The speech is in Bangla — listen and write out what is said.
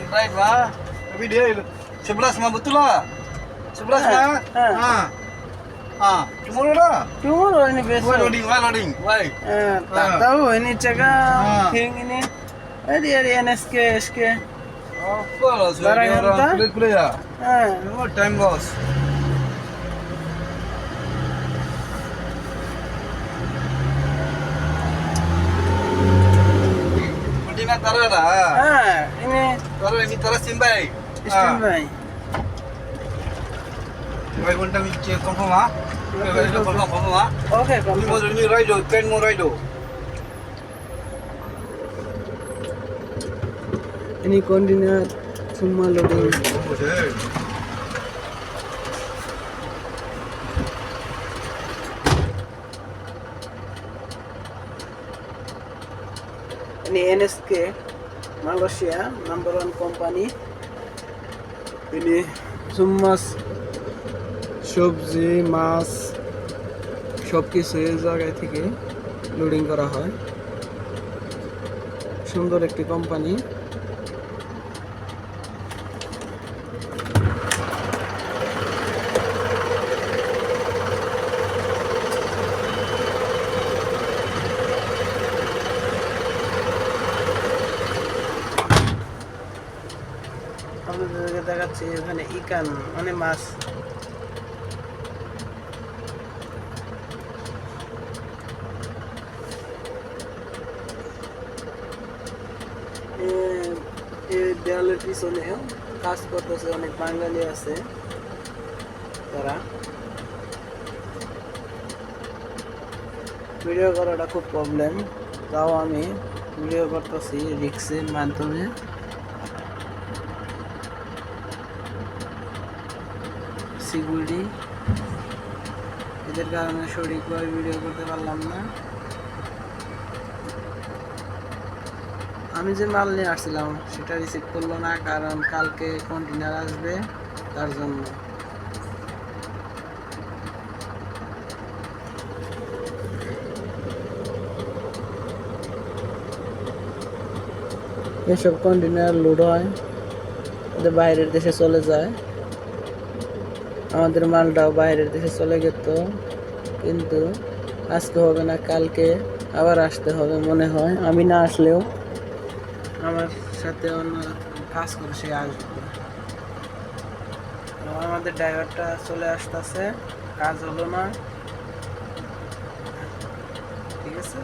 Right, Ma. Tapi dia 11 mah betul lah. 11 mah. Tomorrow lah. Tomorrow ini besok. Why loading? Why? Tak tahu ini cakap king ini. Hari NSK SK. Apa lah, Barang saya entah? orang kulit ya. No time loss. Penting nak taruh dah. Ini Taruh simbai. standby. Why one time check confirm ah? Confirm ah? Okay, Ini ride 10 more ride. ini kontainer semua loading. Ini NSK Malaysia number 1 company. Ini semua সবজি মাছ সব কিছু এই জায়গায় থেকে লোডিং করা হয়। সুন্দর একটি কোম্পানি। আপনাদেরকে দেখাচ্ছি এখানে ইকান মানে মাছ। দেওয়ালের পিছনে কাজ করতেছে অনেক বাঙালি আছে তারা। ভিডিও করাটা খুব প্রবলেম, তাও আমি ভিডিও করতেছি রিক্সের মাধ্যমে। সিকিউরিটি এদের কারণে সঠিকভাবে ভিডিও করতে পারলাম না। আমি যে মাল নিয়ে আসছিলাম সেটা রিসিভ করলো না, কারণ কালকে কন্টেনার আসবে তার জন্য। এসব কন্টেনার লোড হয় ওদের বাইরের দেশে চলে যায়। আমাদের মালটাও বাইরের দেশে চলে যেত, কিন্তু আজকে হবে না, কালকে আবার আসতে হবে মনে হয়। আমি না আসলেও আমার সাথে অন্য কাজ করে সে আসবে। আমাদের ড্রাইভারটা চলে আসতেছে, কাজ হলো না, ঠিক আছে।